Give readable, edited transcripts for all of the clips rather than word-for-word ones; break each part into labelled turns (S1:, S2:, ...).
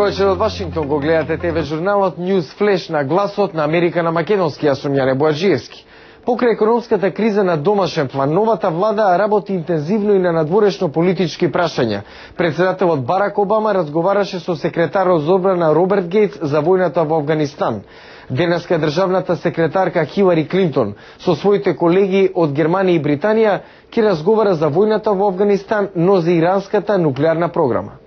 S1: вечер од Вашингтон, го гледате ТВ журналот News Flash на гласот на Америка на македонски. Јас сум Јаре Боаджиевски. Покрај економската криза на домашен план, новата влада работи интензивно и на надворешно политички прашања. Председателот Барак Обама разговараше со секретарот за одбрана Роберт Гейтс за војната во Авганистан. Денеска државната секретарка Хилари Клинтон со своите колеги од Германија и Британија ќе разговара за војната во Авганистан, но за иранската нуклеарна програма.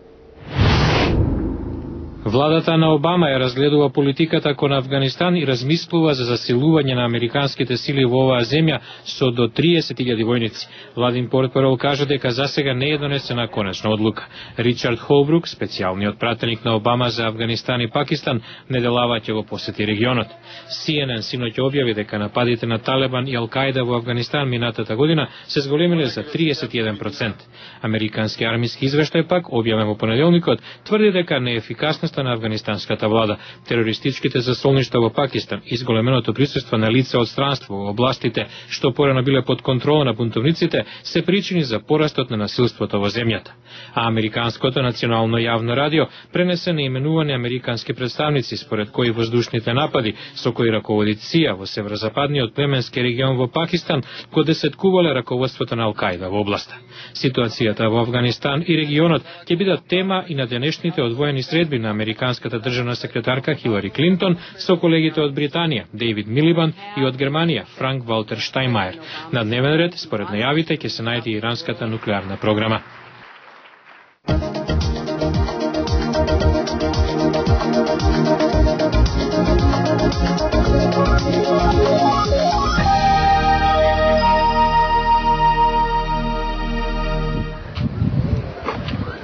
S2: Владата на Обама ја разгледува политиката кон Авганистан и размислува за засилување на американските сили во оваа земја со до 30.000 војници. Владин портпарол кажа дека засега не е донесена конечна одлука. Ричард Холбрук, специјалниот пратеник на Обама за Авганистан и Пакистан, неделава ќе го посети регионот. CNN синоќ објави дека нападите на Талебан и Ал-Каида во Авганистан минатата година се зголемиле за 31%. Американски армиски извештај пак, објавен во понеделникот, тврди дека неефикасноста на афганистанската влада, терористичките засолништа во Пакистан и зголеменото присуство на лица од странство во областите што порано биле под контрола на бунтовниците се причини за порастот на насилството во земјата. А американското национално јавно радио пренесе наименувани американски представници според кои воздушните напади со кои раководи ЦИА во северозападниот племенски регион во Пакистан го десеткувале раководството на Ал-Каида во областа. Ситуацијата во Авганистан и регионот ќе бидат тема и на денешните одвоени средби на американската државна секретарка Хилари Клинтон со колегите од Британија, Дейвид Милибанд, и од Германија, Франк Валтер Штајнмајер. На дневен ред, според најавите, ќе се најде иранската нуклеарна програма.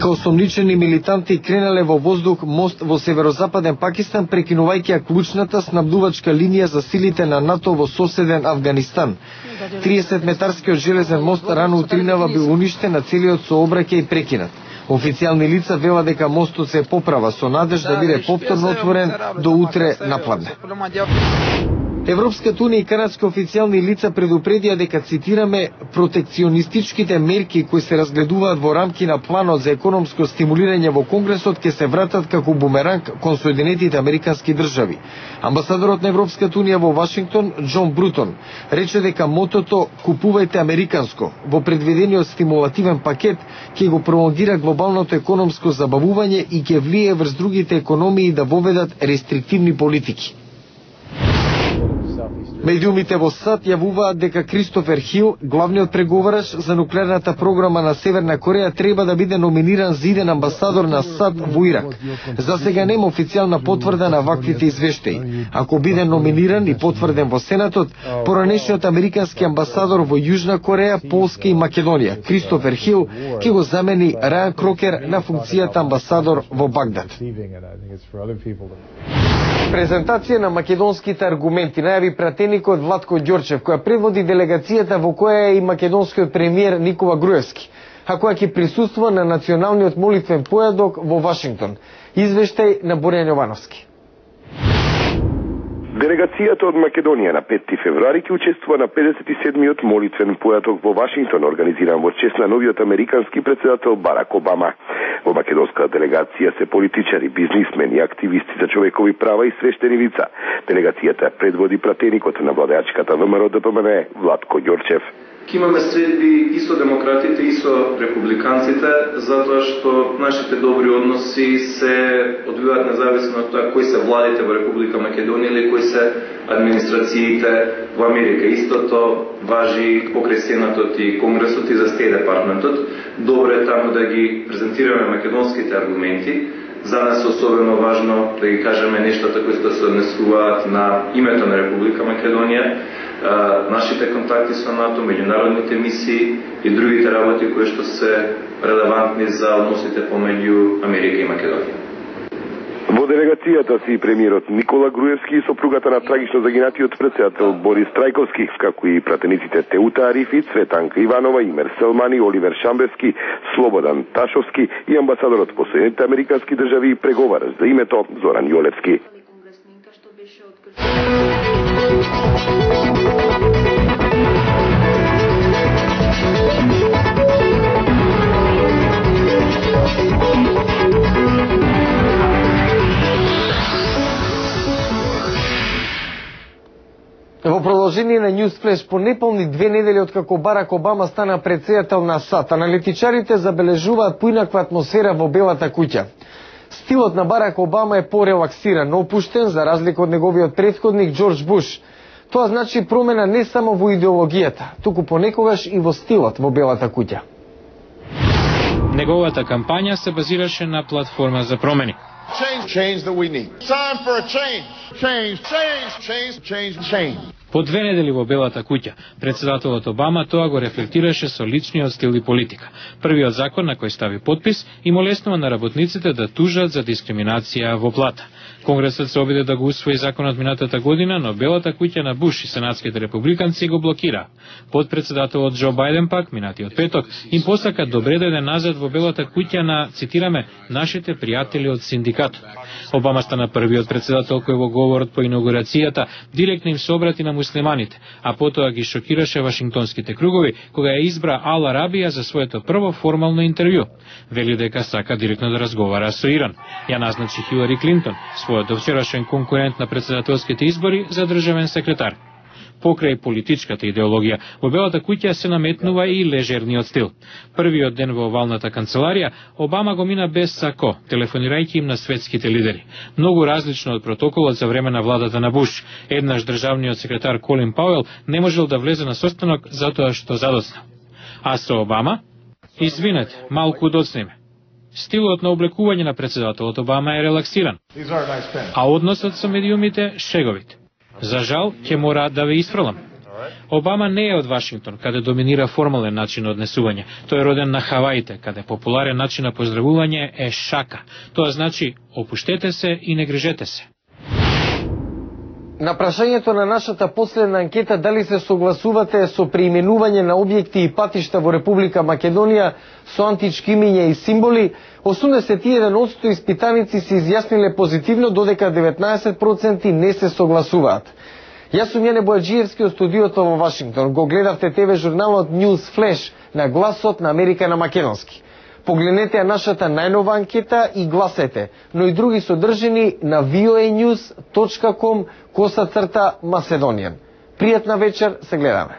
S1: Осомничени милитанти кренале во воздух мост во северозападен Пакистан, прекинувајќи ја клучната снабдувачка линија за силите на НАТО во соседен Авганистан. 30-метарскиот железен мост рано утринава бил уништен, на целиот сообраќај и прекинат. Официјални лица велат дека мостот се поправа со надеж да биде повторно отворен до утре напладне. Европската унија и канадски официјални лица предупредија дека, цитираме, протекционистичките мерки кои се разгледуваат во рамки на планот за економско стимулирање во Конгресот ќе се вратат како бумеранг кон Соединетите американски држави. Амбасадорот на Европската унија во Вашингтон, Џон Брутон, рече дека мотото "Купувајте американско" во предвидениот стимулативен пакет ќе го пролонгира глобалното економско забавување и ќе влие врз другите економии да воведат рестриктивни политики. Медиумите во САД јавуваат дека Кристофер Хил, главниот преговарач за нуклеарната програма на Северна Кореја, треба да биде номиниран за иден амбасадор на САД во Ирак. За сега нема официјална потврда на ваквите извештаи. Ако биде номиниран и потврден во Сенатот, поранешниот американски амбасадор во Јужна Кореја, Полска и Македонија, Кристофер Хил, ќе го замени Рајан Крокер на функцијата амбасадор во Багдад. Презентација на македонските аргументи најави пратеникот Владко Ѓорчев, која предводи делегацијата во која е и македонскиот премиер Никола Груевски, а која ќе присуствува на националниот молитвен појадок во Вашингтон. Извештај на Борјан Јовановски.
S3: Делегацијата од Македонија на 5 февруари ќе учествува на 57-миот молитвен појаток во Вашингтон, организиран во чест на новиот американски председател Барак Обама. Во македонската делегација се политичари, бизнисмени, активисти за човекови права и свештени лица. Делегацијата предводи пратеникот на владеачката ВМРО ДПМН Владко Ѓорчев.
S4: Имаме средби и со демократите и со републиканците, затоа што нашите добри односи се одвиваат независно од тоа кои се владите во Република Македонија или кои се администрациите во Америка. Истото важи покрај Сенатот и Конгресот и за Стејт департментот. Добро е таму да ги презентираме македонските аргументи. За нас е особено важно да ги кажеме нештата кои се однесуваат на името на Република Македонија, нашите контакти со НАТО, меѓународните мисии и другите работи кои што се релевантни за односите помеѓу Америка и Македонија.
S3: Во делегацијата си премиерот Никола Груевски и сопругата на трагично загинатиот председател Борис Трајковски, како и пратениците Теута Арифи, Цветанка Иванова, Имер Селмани, Оливер Шамбевски, Слободан Ташовски и амбасадорот по Соединетите американски држави преговараш за името Зоран Јолевски.
S1: продолжение на News Flash, по неполни 2 недели откако Барак Обама стана претседател на САД, аналитичарите забележуваат поинаква атмосфера во Белата куќа. Стилот на Барак Обама е порелаксиран, опуштен за разлика од неговиот претходник Џорџ Буш. Тоа значи промена не само во идеологијата, туку понекогаш и во стилот во Белата куќа.
S2: Неговата кампања се базираше на платформа за промени.
S5: Change that we need. Time for a change.
S2: По 2 недели во Белата куќа, председателот Обама тоа го рефлектираше со личниот стил и политика. Првиот закон на кој стави подпис и молеснува на работниците да тужат за дискриминација во плата. Конгресот се обиде да го усвои законот минатата година, но Белата куќа на Буш и сенатските републиканци го блокира. Подпредседателот Џо Бајден пак, минатиот петок, им посака добре дојде назад во Белата куќа на, цитираме, нашите пријатели од синдикатот. Обама стана првиот председател кој во говорот по инаугурацијата директно им се обрати на муслиманите, а потоа ги шокираше вашингтонските кругови кога ја избра Ал Арабија за своето прво формално интервју. Вели дека сака директно да разговара со Иран. Ја назначи Хилари Клинтон, својот довчерашен конкурент на председателските избори, за државен секретар. Покрај политичката идеологија, во Белата куќа се наметнува и лежерниот стил. Првиот ден во овалната канцеларија, Обама го мина без сако, телефонирајќи им на светските лидери. Многу различно од протоколот за време на владата на Буш. Еднаш државниот секретар Колин Пауел не можел да влезе на состанок затоа што задоцна. А со Обама? Извинете, малку доцнеме. Стилот на облекување на председателот Обама е релаксиран, а односот со медиумите шеговит. За жал, ќе мора да ве испрелам. Обама не е од Вашингтон, каде доминира формален начин на однесување. Тој е роден на Хаваите, каде популарен начин на поздравување е шака. Тоа значи, опуштете се и не грижете се.
S1: На прашањето на нашата последна анкета дали се согласувате со преименување на објекти и патишта во Република Македонија со антички имиња и символи, 81% испитаници се изјасниле позитивно, додека 19% не се согласуваат. Јас сум Јане Бојаджиевски од студиото во Вашингтон. Го гледавте ТВ журналот News Flash на гласот на Америка на македонски. Погледнете ја нашата најнова анкета и гласете, но и други содржини на voanews.com/Macedonian. Пријатна вечер, се гледаме.